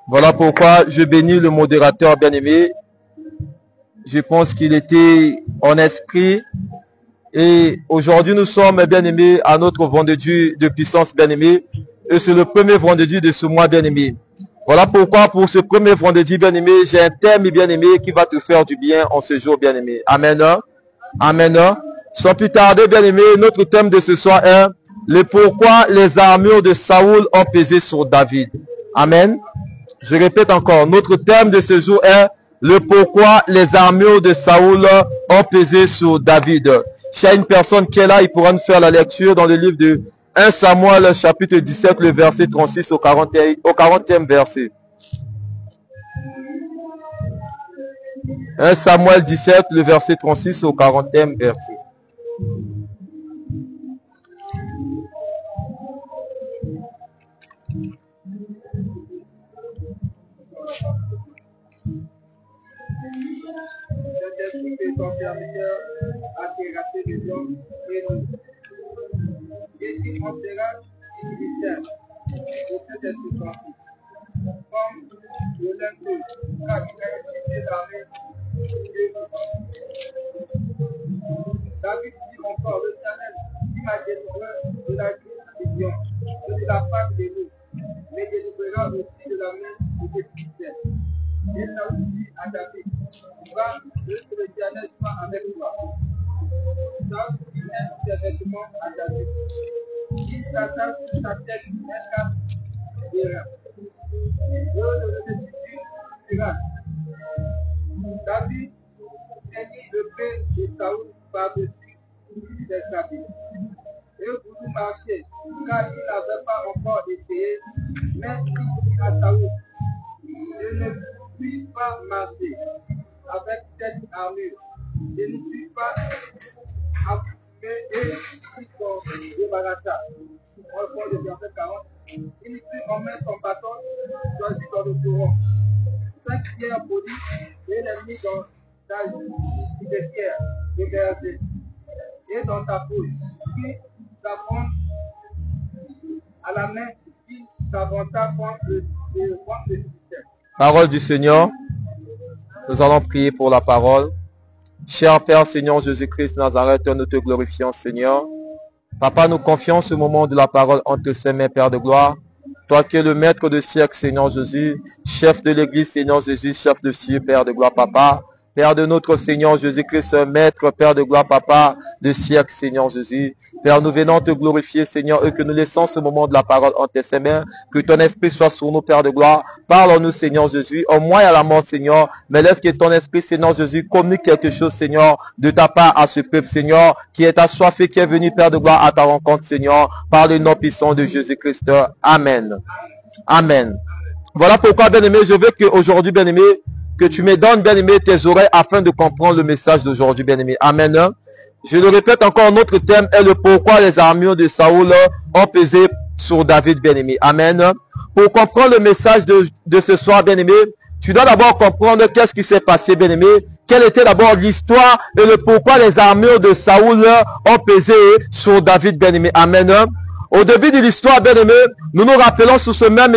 Voilà pourquoi je bénis le modérateur bien-aimé. Je pense qu'il était en esprit. Et aujourd'hui, nous sommes bien-aimés à notre vendredi de puissance bien-aimé. Et c'est le premier vendredi de ce mois bien-aimé. Voilà pourquoi pour ce premier vendredi bien-aimé, j'ai un thème bien-aimé qui va te faire du bien en ce jour bien-aimé. Amen. Amen. Sans plus tarder bien-aimé, notre thème de ce soir est le pourquoi les armures de Saoul ont pesé sur David. Amen. Je répète encore, notre thème de ce jour est le pourquoi les armures de Saoul ont pesé sur David. S'il y a une personne qui est là, il pourra nous faire la lecture dans le livre de 1 Samuel chapitre 17, le verset 36 au 40e verset. 1 Samuel 17, le verset 36 au 40e verset. Ton serviteur a terrassé les hommes et nous. Et il en sera militaire pour cette circonstance. Comme le lundi, car il a incité l'armée de David dit encore, le Tannel qui m'a délivré de la vie de Dion, de la part de nous, mais délivrera aussi de la main de ses militaires. Et Saoul dit à David, va, que l'Éternel soit avec toi. Saoul dit intérieurement à David, il s'attache sur sa tête un casque de rein. Le restitue grâce. David saignit le pied de Saoul par-dessus ses habits. Et voulut marcher, car il n'avait pas encore essayé, mais il dit à Saoul, je ne puis pas marcher avec cette armure. Je ne suis pas affumé et il s'en débarrassa. On voit le verset 40. Il prit en main son bâton, choisi dans le courant. 5 pierres polies et les mit dans ta vestiaire de berger et dans ta bouche. Puis s'avance à la main qui s'avanta contre le système. Parole du Seigneur. Nous allons prier pour la parole. Cher Père, Seigneur Jésus-Christ Nazareth, nous te glorifions, Seigneur. Papa, nous confions ce moment de la parole entre ses mains, Père de gloire. Toi qui es le maître de siècle, Seigneur Jésus, chef de l'église, Seigneur Jésus, chef de cieux, Père de gloire, Papa. Père de notre Seigneur Jésus-Christ, Maître, Père de gloire, Papa, de siècle, Seigneur Jésus. Père, nous venons te glorifier, Seigneur, et que nous laissons ce moment de la parole entre tes mains. Que ton esprit soit sur nous, Père de gloire. Parle-nous, Seigneur Jésus, au moins à la mort, Seigneur. Mais laisse que ton esprit, Seigneur Jésus, communique quelque chose, Seigneur, de ta part à ce peuple, Seigneur, qui est assoiffé, qui est venu, Père de gloire, à ta rencontre, Seigneur, par le nom puissant de Jésus-Christ. Amen. Amen. Voilà pourquoi, bien-aimé, je veux qu'aujourd'hui, bien-aimé, que tu me donnes, bien-aimé, tes oreilles afin de comprendre le message d'aujourd'hui, bien-aimé. Amen. Je le répète encore, notre thème est le pourquoi les armures de Saoul ont pesé sur David, bien-aimé. Amen. Pour comprendre le message de ce soir, bien-aimé, tu dois d'abord comprendre qu'est-ce qui s'est passé, bien-aimé. Quelle était d'abord l'histoire et le pourquoi les armures de Saoul ont pesé sur David, bien-aimé. Amen. Au début de l'histoire, bien-aimé, nous nous rappelons sous ce même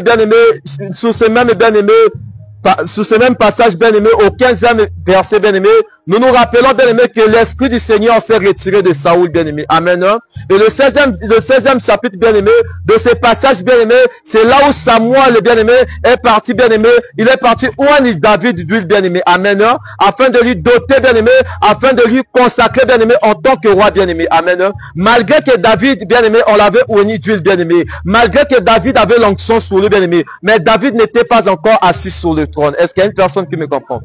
passage, bien-aimé, au 15e verset, bien-aimé, nous nous rappelons, bien-aimé, que l'Esprit du Seigneur s'est retiré de Saoul, bien-aimé. Amen. Et le 16e chapitre, bien-aimé, de ce passage, bien-aimé, c'est là où Samuel, bien-aimé, est parti, bien-aimé. Il est parti oindre David d'huile, bien-aimé. Amen. Afin de lui doter, bien-aimé, afin de lui consacrer, bien-aimé, en tant que roi, bien-aimé. Amen. Malgré que David, bien-aimé, on l'avait oigné d'huile, bien-aimé. Malgré que David avait l'onction sur lui, bien-aimé. Mais David n'était pas encore assis sur le trône. Est-ce qu'il y a une personne qui me comprend?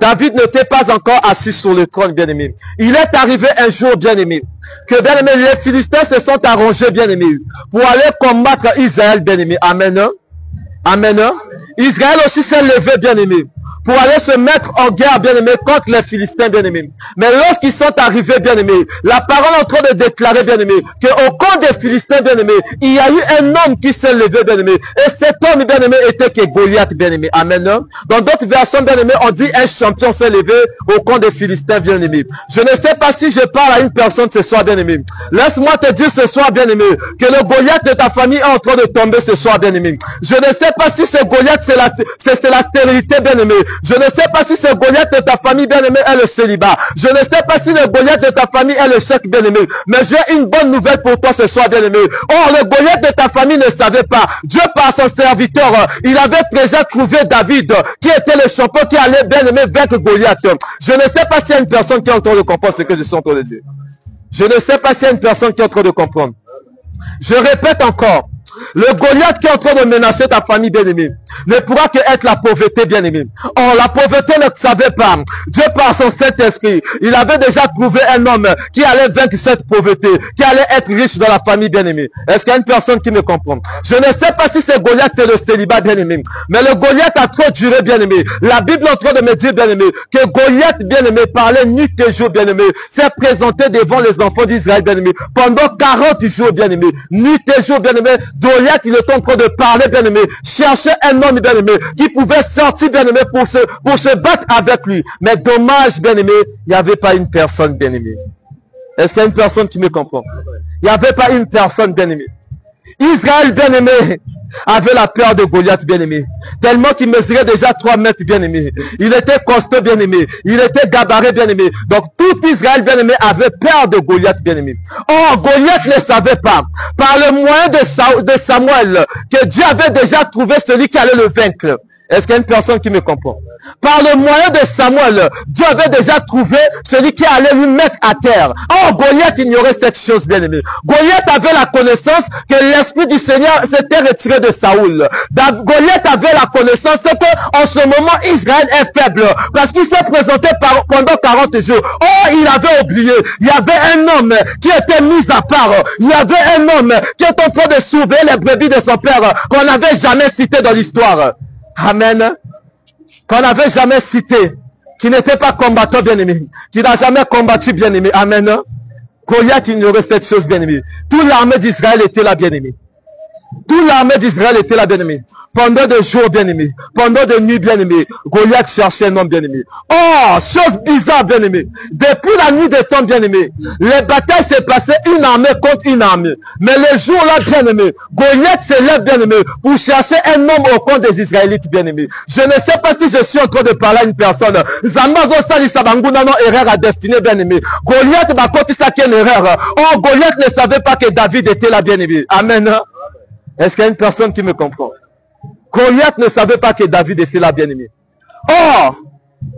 David n'était pas encore assis sur le trône, bien-aimé. Il est arrivé un jour, bien-aimé, que, bien-aimé, les Philistins se sont arrangés, bien-aimé, pour aller combattre Israël, bien-aimé. Amen. Amen. Israël aussi s'est levé, bien-aimé, pour aller se mettre en guerre, bien-aimé, contre les Philistins, bien-aimé. Mais lorsqu'ils sont arrivés, bien-aimé, la parole est en train de déclarer, bien-aimé, qu'au camp des Philistins, bien-aimé, il y a eu un homme qui s'est levé, bien-aimé. Et cet homme, bien-aimé, était que Goliath, bien-aimé. Amen. Dans d'autres versions, bien-aimé, on dit un champion s'est levé au camp des Philistins, bien-aimé. Je ne sais pas si je parle à une personne ce soir, bien-aimé. Laisse-moi te dire ce soir, bien-aimé, que le Goliath de ta famille est en train de tomber ce soir, bien-aimé. Je ne sais pas si ce Goliath, c'est la stérilité, bien-aimé. Je ne sais pas si ce Goliath de ta famille, bien-aimé, est le célibat. Je ne sais pas si le Goliath de ta famille est le chèque, bien-aimé. Mais j'ai une bonne nouvelle pour toi ce soir, bien-aimé. Or, le Goliath de ta famille ne savait pas. Dieu, par son serviteur, il avait déjà trouvé David, qui était le champion qui allait, bien-aimé, vaincre Goliath. Je ne sais pas s'il y a une personne qui est en train de comprendre ce que je suis en train de dire. Je ne sais pas s'il y a une personne qui est en train de comprendre. Je répète encore. Le Goliath qui est en train de menacer ta famille, bien-aimée, ne pourra que être la pauvreté, bien-aimée. Or, la pauvreté ne savait pas. Dieu, par son Saint-Esprit, il avait déjà trouvé un homme qui allait vaincre cette pauvreté, qui allait être riche dans la famille, bien-aimée. Est-ce qu'il y a une personne qui me comprend? Je ne sais pas si c'est Goliath, c'est le célibat, bien-aimé. Mais le Goliath a trop duré, bien-aimé. La Bible est en train de me dire, bien-aimé, que Goliath, bien-aimé, parlait nuit et jour, bien-aimé, s'est présenté devant les enfants d'Israël, bien-aimé, pendant 40 jours, bien-aimé. Nuit et jour, bien-aimé. Goliath, il est en train de parler, bien-aimé, chercher un homme, bien-aimé, qui pouvait sortir, bien-aimé, pour se battre avec lui. Mais dommage, bien-aimé, il n'y avait pas une personne, bien-aimé. Est-ce qu'il y a une personne qui me comprend? Il n'y avait pas une personne, bien-aimé. Israël, bien-aimé, avait la peur de Goliath, bien-aimé. Tellement qu'il mesurait déjà 3 mètres, bien-aimé. Il était costaud, bien-aimé. Il était gabaret, bien-aimé. Donc, tout Israël, bien-aimé, avait peur de Goliath, bien-aimé. Or, Goliath ne savait pas, par le moyen de Samuel, que Dieu avait déjà trouvé celui qui allait le vaincre. Est-ce qu'il y a une personne qui me comprend? Par le moyen de Samuel, Dieu avait déjà trouvé celui qui allait lui mettre à terre. Oh, Goliath ignorait cette chose, bien-aimé. Goliath avait la connaissance que l'Esprit du Seigneur s'était retiré de Saoul. Goliath avait la connaissance que en ce moment, Israël est faible. Parce qu'il s'est présenté pendant 40 jours. Oh, il avait oublié. Il y avait un homme qui était mis à part. Il y avait un homme qui est en train de sauver les brebis de son père qu'on n'avait jamais cité dans l'histoire. Amen. Qu'on n'avait jamais cité, qui n'était pas combattant, bien-aimé, qui n'a jamais combattu, bien-aimé. Amen. Goliath ignorait cette chose, bien-aimé. Toute l'armée d'Israël était là, bien-aimé. Toute l'armée d'Israël était là, bien-aimé. Pendant des jours, bien-aimé. Pendant des nuits, bien-aimé. Goliath cherchait un homme, bien-aimé. Oh, chose bizarre, bien-aimé. Depuis la nuit des temps, bien-aimé, les batailles se passaient une armée contre une armée. Mais les jours-là, bien-aimé, Goliath se lève, bien-aimé, pour chercher un homme au compte des Israélites, bien-aimé. Je ne sais pas si je suis en train de parler à une personne. Zamazo Sali Sabanguna non erreur à destinée, bien-aimé. Goliath m'a compté ça qui est une erreur. Oh, Goliath ne savait pas que David était là, bien-aimé. Amen. Est-ce qu'il y a une personne qui me comprend? Goliath ne savait pas que David était là, bien-aimé. Oh!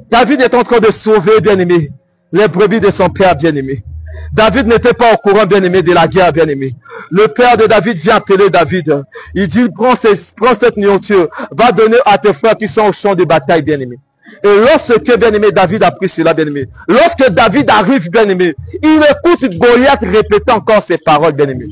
David est en train de sauver, bien-aimé, les brebis de son père, bien-aimé. David n'était pas au courant, bien-aimé, de la guerre, bien-aimé. Le père de David vient appeler David. Il dit, prends cette nourriture, va donner à tes frères qui sont au champ de bataille, bien-aimé. Et lorsque, bien-aimé, David a pris cela, bien-aimé, lorsque David arrive, bien-aimé, il écoute Goliath répéter encore ses paroles, bien-aimé.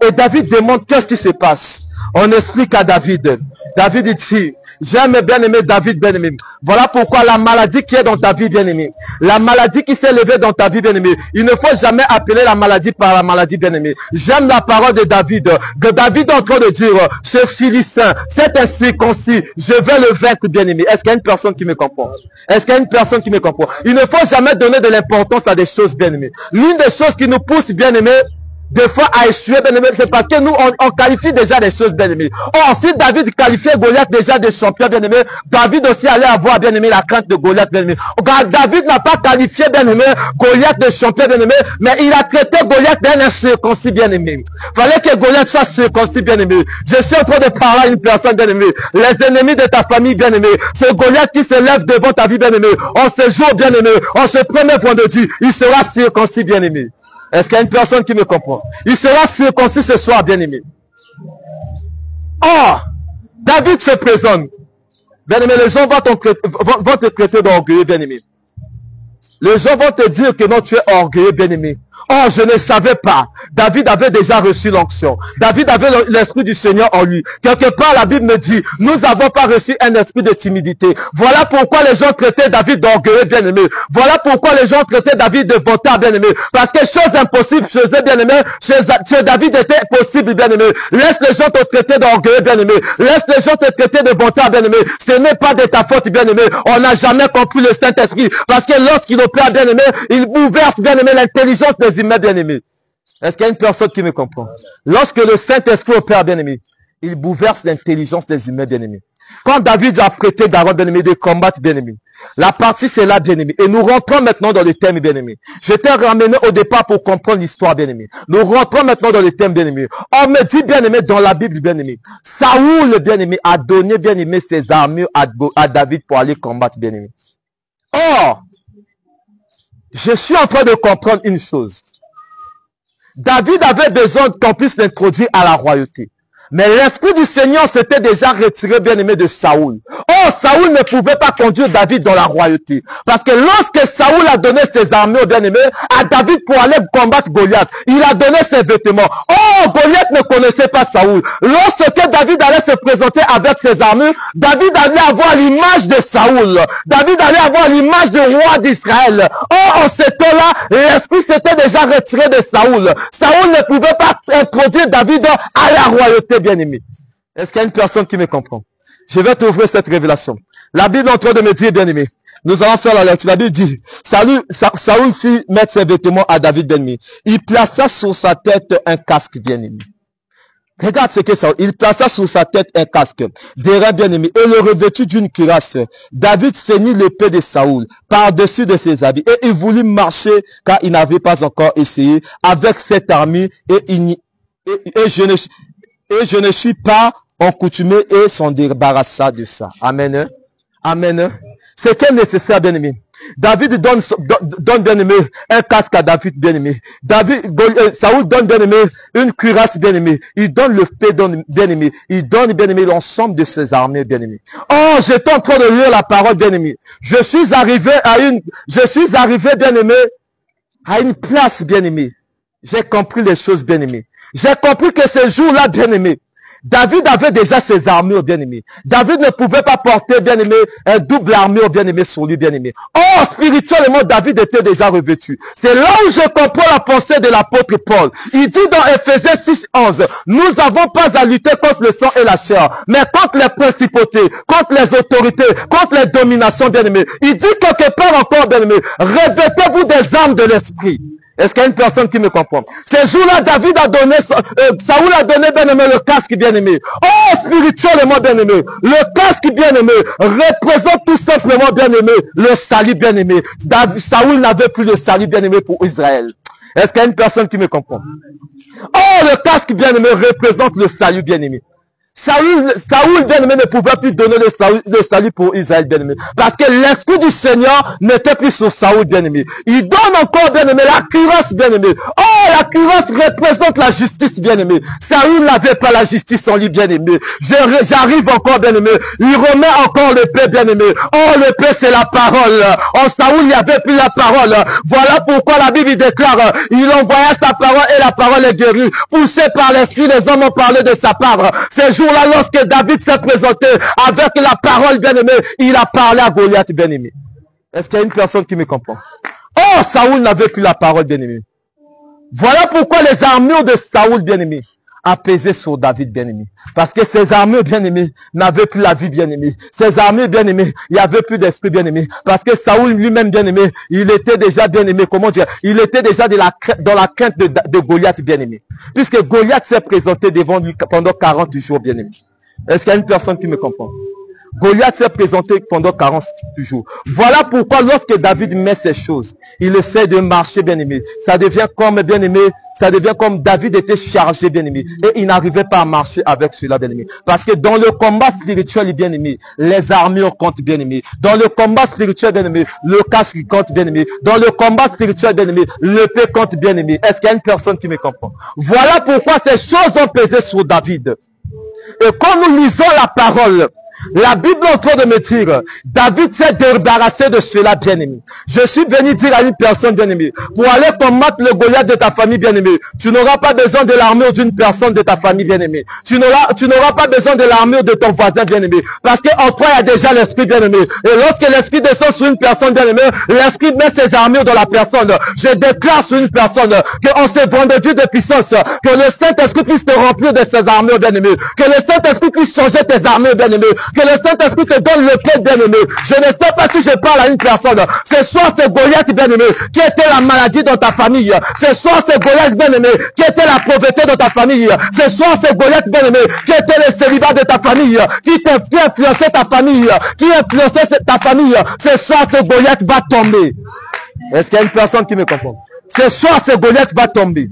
Et David demande qu'est-ce qui se passe. On explique à David. David dit, j'aime bien-aimé David, bien-aimé. Voilà pourquoi la maladie qui est dans ta vie, bien-aimé, la maladie qui s'est levée dans ta vie, bien-aimé, il ne faut jamais appeler la maladie par la maladie, bien-aimé. J'aime la parole de David. Que David est en train de dire, ce Philistin, c'est incirconcis, je vais le vaincre, bien-aimé. Est-ce qu'il y a une personne qui me comprend? Est-ce qu'il y a une personne qui me comprend? Il ne faut jamais donner de l'importance à des choses, bien-aimé. L'une des choses qui nous pousse, bien-aimé, des fois à échouer, bien-aimé, c'est parce que nous, on qualifie déjà des choses, bien-aimé. Or, si David qualifiait Goliath déjà des champions, bien-aimé, David aussi allait avoir, bien-aimé, la crainte de Goliath, bien-aimé. David n'a pas qualifié, bien-aimé, Goliath de champion, bien-aimé, mais il a traité Goliath d'un incirconcis, bien-aimé. Fallait que Goliath soit circoncis, bien-aimé. Je suis en train de parler à une personne, bien-aimé. Les ennemis de ta famille, bien-aimé. C'est Goliath qui se lève devant ta vie, bien-aimé. En ce jour, bien-aimé, en ce premier vendredi, il sera circoncis, bien-aimé. Est-ce qu'il y a une personne qui me comprend? Il sera circoncis ce soir, bien-aimé. Oh, David se présente. Bien-aimé, les gens vont te traiter d'orgueilleux, bien-aimé. Les gens vont te dire que non, tu es orgueilleux, bien-aimé. Oh, je ne savais pas. David avait déjà reçu l'onction. David avait l'esprit du Seigneur en lui. Quelque part, la Bible me dit, nous n'avons pas reçu un esprit de timidité. Voilà pourquoi les gens traitaient David d'orgueilleux, bien-aimé. Voilà pourquoi les gens traitaient David de vantard, bien-aimé. Parce que chose impossible chez eux, bien-aimé, chez David était possible, bien-aimé. Laisse les gens te traiter d'orgueilleux, bien-aimé. Laisse les gens te traiter de vantard, bien-aimé. Ce n'est pas de ta faute, bien-aimé. On n'a jamais compris le Saint-Esprit. Parce que lorsqu'il opère, bien-aimé, il bouleverse, bien-aimé, l'intelligence des humains, bien-aimés. Est-ce qu'il y a une personne qui me comprend? Lorsque le Saint-Esprit opère, bien-aimé, il bouleverse l'intelligence des humains, bien-aimés. Quand David a prêté d'Aaron, bien-aimé, de combattre, bien-aimé. La partie, c'est là, bien-aimé. Et nous rentrons maintenant dans le thème, bien-aimé. Je t'ai ramené au départ pour comprendre l'histoire, bien-aimé. Nous rentrons maintenant dans le thème, bien-aimé. On me dit, bien-aimé, dans la Bible, bien-aimé. Saoul, bien-aimé, a donné, bien-aimé, ses armures à David pour aller combattre, bien-aimé. Or, je suis en train de comprendre une chose. David avait besoin qu'on puisse l'introduire à la royauté. Mais l'esprit du Seigneur s'était déjà retiré, bien-aimé, de Saoul. Oh, Saoul ne pouvait pas conduire David dans la royauté. Parce que lorsque Saoul a donné ses armures, bien-aimé, à David pour aller combattre Goliath, il a donné ses vêtements. Oh, Goliath ne connaissait pas Saoul. Lorsque David allait se présenter avec ses armures, David allait avoir l'image de Saoul. David allait avoir l'image du roi d'Israël. Oh, en ce temps-là, l'esprit s'était déjà retiré de Saoul. Saoul ne pouvait pas introduire David à la royauté, bien-aimé. Est-ce qu'il y a une personne qui me comprend? Je vais t'ouvrir cette révélation. La Bible est en train de me dire, bien-aimé, nous allons faire la lecture. La Bible dit, Saoul fit mettre ses vêtements à David, bien-aimé. Il plaça sur sa tête un casque, bien-aimé. Regarde ce que Saoul, il plaça sur sa tête un casque d'airain, bien-aimé, et le revêtu d'une cuirasse. David ceignit l'épée de Saoul par-dessus de ses habits, et il voulut marcher, car il n'avait pas encore essayé, avec cette armure, et je ne suis pas encoutumé, et s'en débarrassa de ça. Amen. Amen. C'est qu'est nécessaire, bien-aimé. David donne bien-aimé un casque à David, bien-aimé. Saoul donne, bien-aimé, une cuirasse, bien-aimé. Il donne le paix, bien-aimé. Il donne, bien-aimé, l'ensemble de ses armées, bien-aimé. Oh, j'étais en train de lire la parole, bien-aimé. Je suis arrivé, bien-aimé, à une place, bien-aimé. J'ai compris les choses, bien-aimé. J'ai compris que ce jour-là, bien-aimé, David avait déjà ses armures, bien-aimé. David ne pouvait pas porter, bien-aimé, un double armure, bien-aimé, sur lui, bien-aimé. Oh, spirituellement, David était déjà revêtu. C'est là où je comprends la pensée de l'apôtre Paul. Il dit dans Éphésiens 6:11, nous n'avons pas à lutter contre le sang et la chair, mais contre les principautés, contre les autorités, contre les dominations, bien-aimé. Il dit quelque part encore, bien-aimé, revêtez-vous des armes de l'esprit. Est-ce qu'il y a une personne qui me comprend? Ce jour-là, David a donné, Saoul a donné, bien-aimé, le casque, bien-aimé. Oh, spirituellement, bien-aimé. Le casque, bien-aimé, représente tout simplement, bien-aimé, le salut, bien-aimé. Saoul n'avait plus le salut, bien-aimé, pour Israël. Est-ce qu'il y a une personne qui me comprend? Oh, le casque, bien-aimé, représente le salut, bien-aimé. Saoul, bien-aimé, ne pouvait plus donner le salut pour Israël, bien-aimé. Parce que l'esprit du Seigneur n'était plus sur Saoul, bien-aimé. Il donne encore, bien-aimé, la cuirasse, bien-aimé. Oh, la cuirasse représente la justice, bien-aimé. Saoul n'avait pas la justice en lui, bien-aimé. J'arrive encore, bien-aimé. Il remet encore le paix, bien-aimé. Oh, le paix, c'est la parole. En Saoul, il n'y avait plus la parole. Voilà pourquoi la Bible déclare, il envoya sa parole et la parole est guérie. Poussé par l'esprit, les hommes ont parlé de sa part. Ces jours là, lorsque David s'est présenté avec la parole, bien-aimé, il a parlé à Goliath, bien-aimé. Est-ce qu'il y a une personne qui me comprend? Oh, Saoul n'avait plus la parole, bien-aimé. Voilà pourquoi les armures de Saoul, bien-aimé, a pesé sur David, bien-aimé. Parce que ses armures, bien-aimé, n'avaient plus la vie, bien-aimé. Ses armures, bien-aimé, il n'y avait plus d'esprit, bien-aimé. Parce que Saoul lui-même, bien-aimé, il était déjà, bien-aimé, comment dire, il était déjà dans la crainte de Goliath, bien-aimé. Puisque Goliath s'est présenté devant lui pendant 40 jours, bien-aimé. Est-ce qu'il y a une personne qui me comprend? Goliath s'est présenté pendant 40 jours. Voilà pourquoi lorsque David met ces choses, il essaie de marcher, bien-aimé. Ça devient comme, bien-aimé, ça devient comme David était chargé, bien-aimé. Et il n'arrivait pas à marcher avec cela, bien-aimé. Parce que dans le combat spirituel, bien-aimé, les armures comptent, bien-aimé. Dans le combat spirituel, bien-aimé, le casque compte, bien-aimé. Dans le combat spirituel, bien-aimé, l'épée compte, bien-aimé. Est-ce qu'il y a une personne qui me comprend? Voilà pourquoi ces choses ont pesé sur David. Et quand nous lisons la parole, La Bible est en train de me dire, David s'est débarrassé de cela, bien-aimé. Je suis venu dire à une personne, bien-aimé, pour aller combattre le Goliath de ta famille, bien-aimé, tu n'auras pas besoin de l'armure d'une personne de ta famille, bien-aimé. Tu n'auras pas besoin de l'armure de ton voisin, bien-aimé. Parce qu'en toi, il y a déjà l'esprit, bien-aimé. Et lorsque l'esprit descend sur une personne, bien-aimé, l'esprit met ses armures dans la personne. Je déclare sur une personne qu'on s'est vendredi de puissance, que le Saint-Esprit puisse te remplir de ses armures, bien-aimé. Que le Saint-Esprit puisse changer tes armures, bien-aimé. Que le Saint-Esprit te donne le cœur, bien-aimé. Je ne sais pas si je parle à une personne. Ce soir, c'est Goliath, bien-aimé, qui était la maladie dans ta famille. Ce soir, c'est Goliath, bien-aimé, qui était la pauvreté dans ta famille. Ce soir, c'est Goliath, bien-aimé, qui était le célibat de ta famille, qui influençait ta famille, qui influençait ta famille. Ce soir, ce Goliath va tomber. Est-ce qu'il y a une personne qui me comprend? Ce soir, ce Goliath va tomber.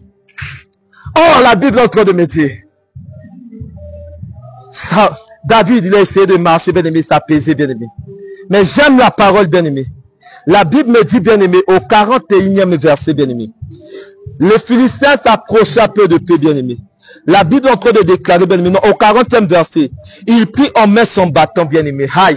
Oh, la Bible est en train de me dire. Ça, David, il a essayé de marcher, bien-aimé, s'apaiser, bien-aimé. Mais j'aime la parole, bien-aimé. La Bible me dit, bien-aimé, au 41e verset, bien-aimé. Le Philistin s'approcha peu de peu, bien-aimé. La Bible est en train de déclarer, bien-aimé, au 40e verset, il prit en main son bâton, bien-aimé. Aïe.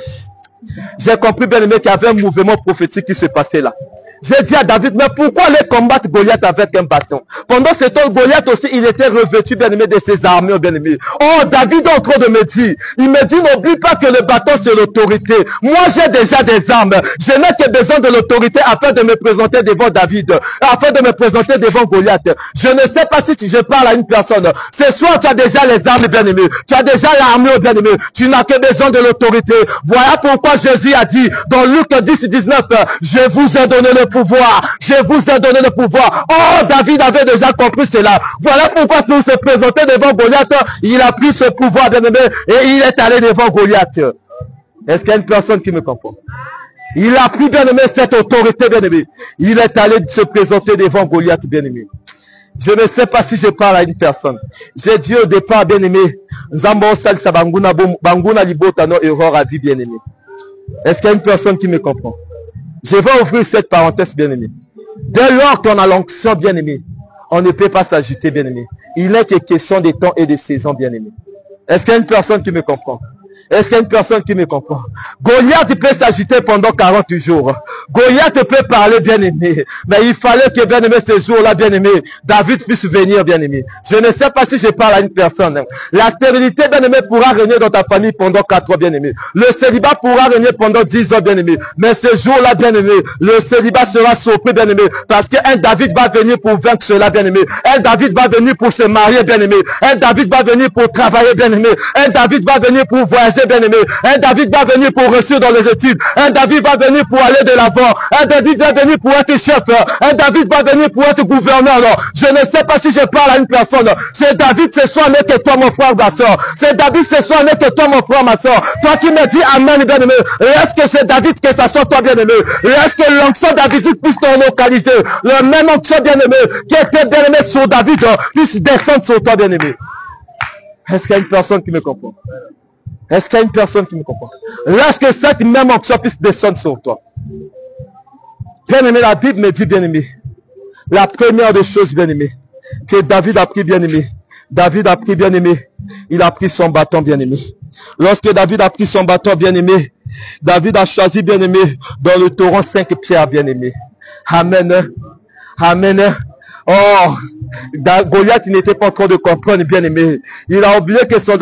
J'ai compris, bien-aimé, qu'il y avait un mouvement prophétique qui se passait là. J'ai dit à David, mais pourquoi aller combattre Goliath avec un bâton? Pendant ce temps, Goliath aussi, il était revêtu, bien-aimé, de ses armures, bien-aimé. Oh, David est en train de me dire, il me dit, n'oublie pas que le bâton, c'est l'autorité. Moi, j'ai déjà des armes. Je n'ai que besoin de l'autorité afin de me présenter devant David, afin de me présenter devant Goliath. Je ne sais pas si je parle à une personne. Ce soir, tu as déjà les armes, bien-aimé. Tu as déjà l'armure, bien-aimé. Tu n'as que besoin de l'autorité. Voilà pourquoi Jésus a dit, dans Luc 10, 19, je vous ai donné le pouvoir. Je vous ai donné le pouvoir. Oh, David avait déjà compris cela. Voilà pourquoi si il s'est présenté devant Goliath, il a pris ce pouvoir, bien-aimé, et il est allé devant Goliath. Est-ce qu'il y a une personne qui me comprend? Il a pris, bien-aimé, cette autorité, bien-aimé. Il est allé se présenter devant Goliath, bien-aimé. Je ne sais pas si je parle à une personne. J'ai dit au départ, bien-aimé, Zambo Salsa Banguna Libotano et Aurora vie, bien-aimé. Est-ce qu'il y a une personne qui me comprend? Je vais ouvrir cette parenthèse, bien-aimé. Dès lors qu'on a l'onction, bien-aimé, on ne peut pas s'agiter, bien-aimé. Il n'est que question des temps et des saisons, bien-aimé. Est-ce qu'il y a une personne qui me comprend? Est-ce qu'il y a une personne qui me comprend? Goliath peut s'agiter pendant 40 jours. Goliath peut parler, bien-aimé. Mais il fallait que, bien-aimé, ce jour-là, bien-aimé, David puisse venir, bien-aimé. Je ne sais pas si je parle à une personne. La stérilité, bien-aimé, pourra régner dans ta famille pendant 4 ans, bien-aimé. Le célibat pourra régner pendant 10 ans, bien-aimé. Mais ce jour-là, bien-aimé, le célibat sera surpris, bien-aimé. Parce qu'un David va venir pour vaincre cela, bien-aimé. Un David va venir pour se marier, bien-aimé. Un David va venir pour travailler, bien-aimé. Un David va venir pour voyager, bien-aimé. Un David va venir pour réussir dans les études. Un David va venir pour aller de l'avant. Un David va venir pour être chef. Un David va venir pour être gouverneur. Je ne sais pas si je parle à une personne. C'est David ce soir n'est que toi, mon frère, ma soeur. C'est David ce soir n'est que toi, mon frère, ma soeur. Toi qui me dis amen, bien-aimé. Est-ce que c'est David que ça soit toi, bien-aimé? Est-ce que l'onction davidique puisse te localiser? Le même onction, bien-aimé, qui était bien-aimé sur David, puisse descendre sur toi, bien-aimé. Est-ce qu'il y a une personne qui me comprend? Est-ce qu'il y a une personne qui me comprend? Lorsque cette même onction puisse descendre sur toi. Bien-aimé, la Bible me dit, bien-aimé, la première des choses, bien-aimé, que David a pris, bien-aimé. David a pris, bien-aimé. Il a pris son bâton, bien-aimé. Lorsque David a pris son bâton, bien-aimé, David a choisi, bien-aimé, dans le torrent 5 pierres, bien-aimé. Amen. Amen. Oh, Goliath n'était pas en train de comprendre, bien-aimé. Il a oublié que c'est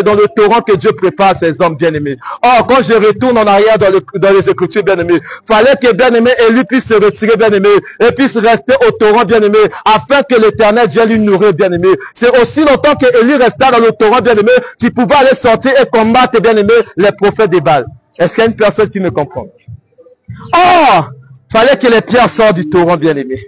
dans le torrent que Dieu prépare ses hommes, bien-aimés. Oh, quand je retourne en arrière dans les Écritures, bien-aimé, fallait que, bien-aimé, Élie puisse se retirer, bien-aimé, et puisse rester au torrent, bien-aimé, afin que l'Éternel vienne lui nourrir, bien-aimé. C'est aussi longtemps que Élie resta dans le torrent, bien-aimé, qu'il pouvait aller sortir et combattre, bien-aimé, les prophètes des Baals. Est-ce qu'il y a une personne qui me comprend? Oh, fallait que les pierres sortent du torrent, bien-aimé.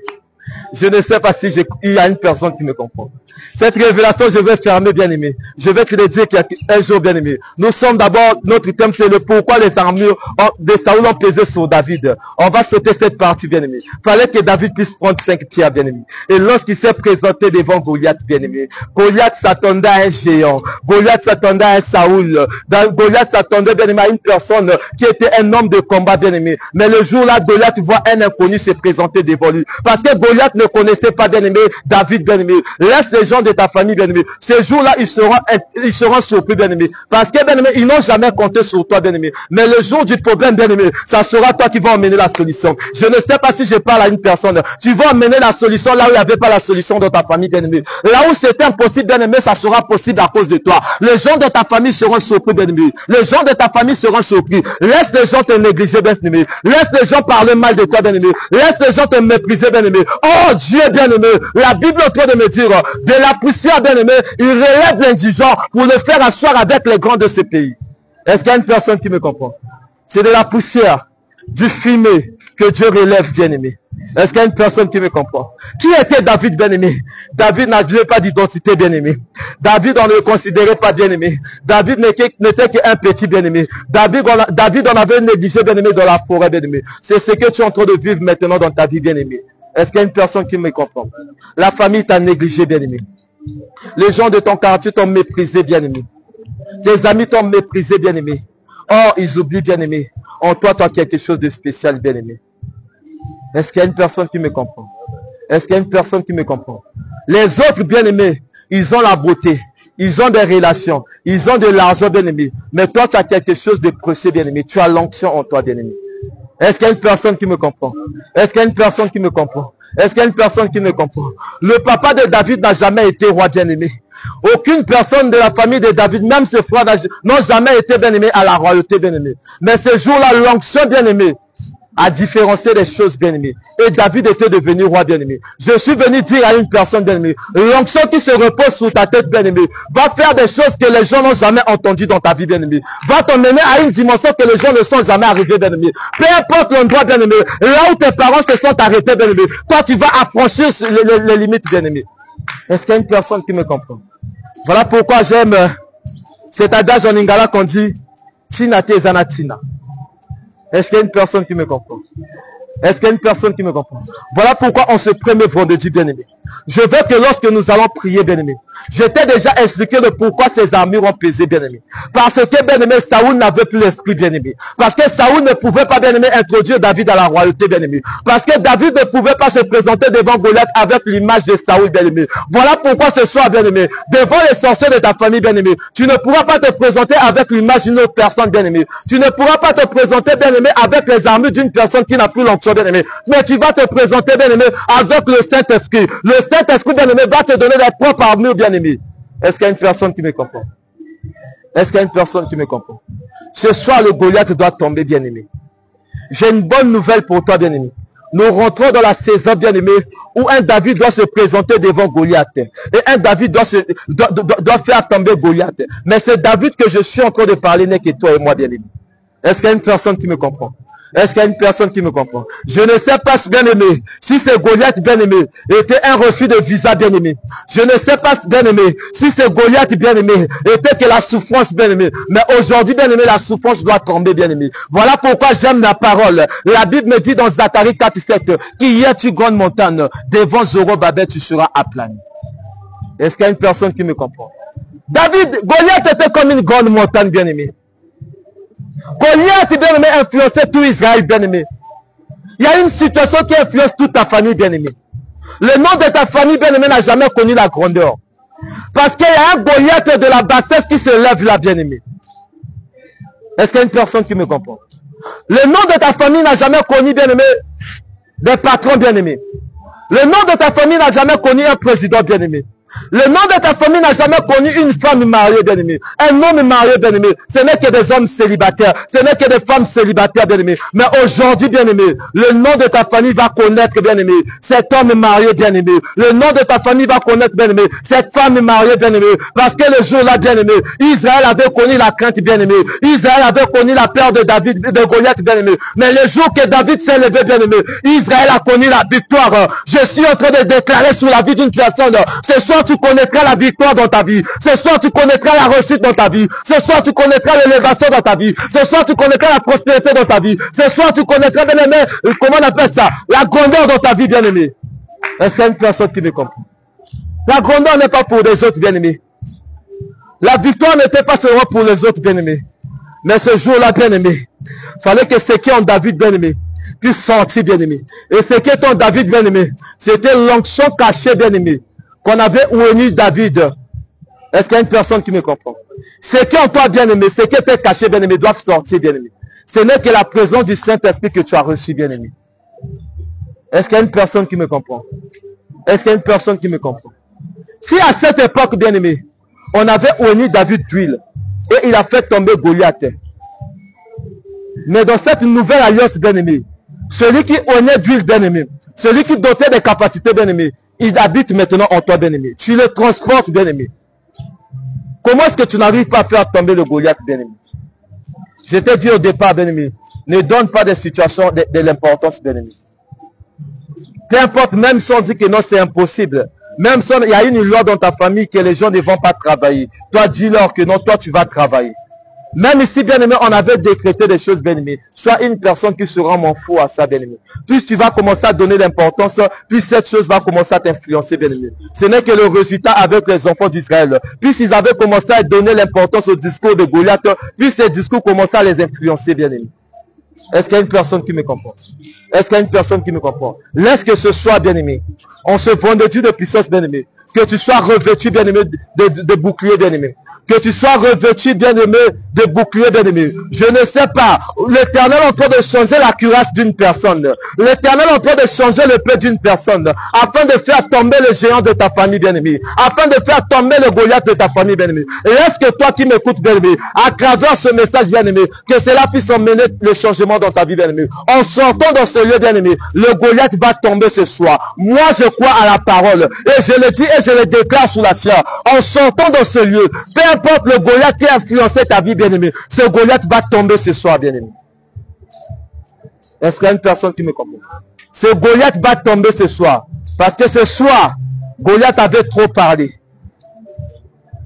Je ne sais pas si il y a une personne qui me comprend. Cette révélation, je vais fermer, bien-aimé. Je vais te le dire qu'il y a un jour, bien-aimé. Nous sommes d'abord, notre thème, c'est le pourquoi les armures de Saoul ont pesé sur David. On va sauter cette partie, bien-aimé. Fallait que David puisse prendre 5 pierres, bien-aimé. Et lorsqu'il s'est présenté devant Goliath, bien-aimé, Goliath s'attendait à un géant. Goliath s'attendait à un Saoul. Goliath s'attendait, bien-aimé, à une personne qui était un homme de combat, bien-aimé. Mais le jour-là, Goliath voit un inconnu se présenter devant lui. Parce que Goliath Goliath ne connaissait pas, bien-aimé, David, bien-aimé. Laisse les gens de ta famille, bien-aimé. Ces jours-là, ils seront surpris, bien-aimé. Parce que, bien-aimé, ils n'ont jamais compté sur toi, bien-aimé. Mais le jour du problème, bien-aimé, ça sera toi qui vas emmener la solution. Je ne sais pas si je parle à une personne. Tu vas emmener la solution là où il n'y avait pas la solution dans ta famille, bien-aimé. Là où c'était impossible, bien-aimé, ça sera possible à cause de toi. Les gens de ta famille seront surpris, bien-aimé. Les gens de ta famille seront surpris. Laisse les gens te négliger, bien-aimé. Laisse les gens parler mal de toi, bien-aimé. Laisse les gens te mépriser, bien-aimé. Oh Dieu, bien-aimé, la Bible est en train de me dire, de la poussière, bien-aimé, il relève l'indigent pour le faire asseoir avec les grands de ce pays. Est-ce qu'il y a une personne qui me comprend? C'est de la poussière, du fumier que Dieu relève, bien-aimé. Est-ce qu'il y a une personne qui me comprend? Qui était David, bien-aimé? David n'avait pas d'identité, bien-aimé. David, on ne le considérait pas bien-aimé. David n'était qu'un petit bien-aimé. David, on avait négligé, bien-aimé, dans la forêt, bien-aimé. C'est ce que tu es en train de vivre maintenant dans ta vie, bien-aimé. Est-ce qu'il y a une personne qui me comprend? La famille t'a négligé, bien-aimé. Les gens de ton quartier t'ont méprisé, bien-aimé. Tes amis t'ont méprisé, bien-aimé. Oh, ils oublient, bien-aimé. En toi, tu as quelque chose de spécial, bien-aimé. Est-ce qu'il y a une personne qui me comprend? Est-ce qu'il y a une personne qui me comprend? Les autres, bien-aimés, ils ont la beauté. Ils ont des relations. Ils ont de l'argent, bien-aimé. Mais toi, tu as quelque chose de précieux, bien-aimé. Tu as l'onction en toi, bien-aimé. Est-ce qu'il y a une personne qui me comprend? Est-ce qu'il y a une personne qui me comprend? Est-ce qu'il y a une personne qui me comprend? Le papa de David n'a jamais été roi, bien-aimé. Aucune personne de la famille de David, même ses frères, n'ont jamais été bien-aimés à la royauté, bien-aimé. Mais ce jour-là, l'onction, bien-aimé, a différencié des choses, bien-aimé. Et David était devenu roi, bien-aimé. Je suis venu dire à une personne, bien-aimé, l'onction qui se repose sur ta tête, bien-aimé, va faire des choses que les gens n'ont jamais entendues dans ta vie, bien-aimé. Va t'emmener à une dimension que les gens ne sont jamais arrivés, bien-aimé. Peu importe l'endroit, bien-aimé, là où tes parents se sont arrêtés, bien-aimé, toi, tu vas affranchir les limites, bien-aimé. Est-ce qu'il y a une personne qui me comprend? Voilà pourquoi j'aime cet adage en lingala qu'on dit Tina te zanatina. Est-ce qu'il y a une personne qui me comprend? Est-ce qu'il y a une personne qui me comprend? Voilà pourquoi on se premier vendredi, bien-aimé. Je veux que lorsque nous allons prier, bien-aimé, je t'ai déjà expliqué de pourquoi ces armures ont pesé, bien-aimé. Parce que, bien-aimé, Saoul n'avait plus l'esprit, bien-aimé. Parce que Saoul ne pouvait pas, bien-aimé, introduire David à la royauté, bien-aimé. Parce que David ne pouvait pas se présenter devant Goliath avec l'image de Saoul, bien-aimé. Voilà pourquoi ce soir, bien-aimé, devant les sorciers de ta famille, bien-aimé, tu ne pourras pas te présenter avec l'image d'une autre personne, bien-aimé. Tu ne pourras pas te présenter, bien-aimé, avec les armures d'une personne qui n'a plus l'onction, bien-aimé. Mais tu vas te présenter, bien-aimé, avec le Saint-Esprit. Le Saint-Esprit, bien-aimé, va te donner les propres armures, bien-aimé. Est-ce qu'il y a une personne qui me comprend? Est-ce qu'il y a une personne qui me comprend? Ce soir, le Goliath doit tomber, bien-aimé. J'ai une bonne nouvelle pour toi, bien-aimé. Nous rentrons dans la saison, bien-aimé, où un David doit se présenter devant Goliath. Et un David doit faire tomber Goliath. Mais c'est David que je suis en train de parler n'est que toi et moi, bien-aimé. Est-ce qu'il y a une personne qui me comprend? Est-ce qu'il y a une personne qui me comprend? Je ne sais pas, bien-aimé, si ce Goliath, bien-aimé, était un refus de visa, bien-aimé. Je ne sais pas, bien-aimé, si ce Goliath, bien-aimé, était que la souffrance, bien-aimé. Mais aujourd'hui, bien-aimé, la souffrance doit tomber, bien-aimé. Voilà pourquoi j'aime la parole. La Bible me dit dans Zacharie 4:7, qu'hier tu grande montagne, devant Zorobabel, tu seras aplani. Est-ce qu'il y a une personne qui me comprend? Goliath était comme une grande montagne, bien-aimé. Goliath, bien-aimé, influençait tout Israël, bien-aimé. Il y a une situation qui influence toute ta famille, bien-aimé. Le nom de ta famille, bien-aimé, n'a jamais connu la grandeur. Parce qu'il y a un Goliath de la bassesse qui se lève là, bien-aimé. Est-ce qu'il y a une personne qui me comprend? Le nom de ta famille n'a jamais connu, bien-aimé, des patrons, bien-aimés. Le nom de ta famille n'a jamais connu un président, bien-aimé. Le nom de ta famille n'a jamais connu une femme mariée, bien-aimée. Un homme marié, bien-aimé. Ce n'est que des hommes célibataires. Ce n'est que des femmes célibataires, bien-aimé. Mais aujourd'hui, bien-aimé, le nom de ta famille va connaître, bien-aimé, cet homme marié, bien-aimé. Le nom de ta famille va connaître, bien-aimé, cette femme mariée, bien-aimé. Parce que le jour-là, bien-aimé, Israël avait connu la crainte, bien-aimé. Israël avait connu la peur de David, de Goliath, bien-aimé. Mais le jour que David s'est levé, bien-aimé, Israël a connu la victoire. Je suis en train de déclarer sur la vie d'une personne. Ce soir, tu connaîtras la victoire dans ta vie. Ce soir, tu connaîtras la réussite dans ta vie. Ce soir, tu connaîtras l'élévation dans ta vie. Ce soir, tu connaîtras la prospérité dans ta vie. Ce soir, tu connaîtras, bien-aimé, comment on appelle ça? La grandeur dans ta vie, bien-aimé. Est-ce qu'il y a une personne qui me comprend? La grandeur n'est pas pour les autres, bien-aimés. La victoire n'était pas seulement pour les autres, bien-aimés. Mais ce jour-là, bien-aimé, fallait que ceux qui ont David, bien-aimé, puisse sortir, bien-aimé. Et ce qui est ton David, bien-aimé, c'était l'onction cachée, bien-aimé, qu'on avait réuni David. Est-ce qu'il y a une personne qui me comprend? Ce qui est en toi, bien-aimé, ce qui était caché, bien-aimé, doivent sortir, bien-aimé. Ce n'est que la présence du Saint-Esprit que tu as reçu, bien-aimé. Est-ce qu'il y a une personne qui me comprend? Est-ce qu'il y a une personne qui me comprend? Si à cette époque, bien-aimé, on avait réuni David d'huile, et il a fait tomber Goliath. Mais dans cette nouvelle alliance, bien-aimé, celui qui honnait d'huile, bien-aimé, celui qui dotait des capacités, bien-aimé, il habite maintenant en toi, bien-aimé. Tu le transportes, bien-aimé. Comment est-ce que tu n'arrives pas à faire tomber le Goliath, bien-aimé? Je t'ai dit au départ, bien-aimé, ne donne pas des situations de l'importance, bien-aimé. Peu importe, même si on dit que non, c'est impossible. Même si il y a une loi dans ta famille que les gens ne vont pas travailler. Toi, dis-leur que non, toi, tu vas travailler. Même ici, bien-aimé, on avait décrété des choses, bien-aimé. Sois une personne qui se rend mon fou à ça, bien-aimé. Plus tu vas commencer à donner l'importance, plus cette chose va commencer à t'influencer, bien-aimé. Ce n'est que le résultat avec les enfants d'Israël. Plus ils avaient commencé à donner l'importance au discours de Goliath, plus ces discours commençaient à les influencer, bien-aimé. Est-ce qu'il y a une personne qui me comprend? Est-ce qu'il y a une personne qui me comprend? Laisse que ce soit, bien-aimé, en ce vendredi de puissance, bien-aimé, que tu sois revêtu, bien-aimé, de bouclier, bien-aimé. Que tu sois revêtu, bien-aimé, de bouclier, bien-aimé. Je ne sais pas. L'Éternel est en train de changer la cuirasse d'une personne. L'Éternel est en train de changer le peu d'une personne. Afin de faire tomber le géant de ta famille, bien-aimé. Afin de faire tomber le Goliath de ta famille, bien-aimé. Et est-ce que toi qui m'écoutes, bien-aimé, à travers ce message, bien-aimé, que cela puisse emmener le changement dans ta vie, bien-aimé. En sortant dans ce lieu, bien-aimé, le Goliath va tomber ce soir. Moi, je crois à la parole. Et je le dis et je le déclare sous la chair. En sortant dans ce lieu, peu importe le Goliath qui a influencé ta vie, bien-aimé, ce Goliath va tomber ce soir, bien-aimé. Est-ce qu'il y a une personne qui me comprend? Ce Goliath va tomber ce soir. Parce que ce soir, Goliath avait trop parlé.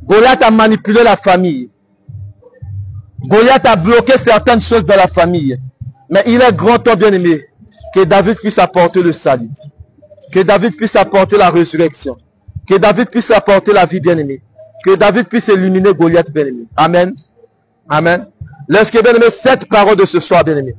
Goliath a manipulé la famille. Goliath a bloqué certaines choses dans la famille. Mais il est grand temps, bien-aimé, que David puisse apporter le salut. Que David puisse apporter la résurrection. Que David puisse apporter la vie, bien-aimé. Que David puisse éliminer Goliath, bien-aimé. Amen. Amen. Laisse que, bien-aimé, cette parole de ce soir, bien-aimé,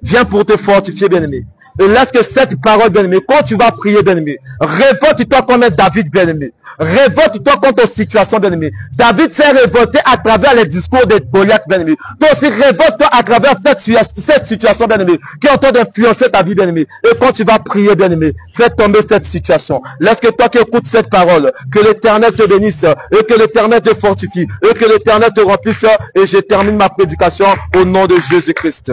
vient pour te fortifier, bien-aimé. Et laisse que cette parole, bien-aimé, quand tu vas prier, bien-aimé, révolte-toi contre David, bien-aimé. Révolte-toi contre ta situation, bien-aimé. David s'est révolté à travers les discours de Goliath, bien-aimé. Toi aussi, révolte-toi à travers cette situation, bien-aimé, qui est en train d'influencer ta vie, bien-aimé. Et quand tu vas prier, bien-aimé, fais tomber cette situation. Laisse que toi qui écoutes cette parole, que l'Éternel te bénisse, et que l'Éternel te fortifie, et que l'Éternel te remplisse. Et je termine ma prédication au nom de Jésus-Christ.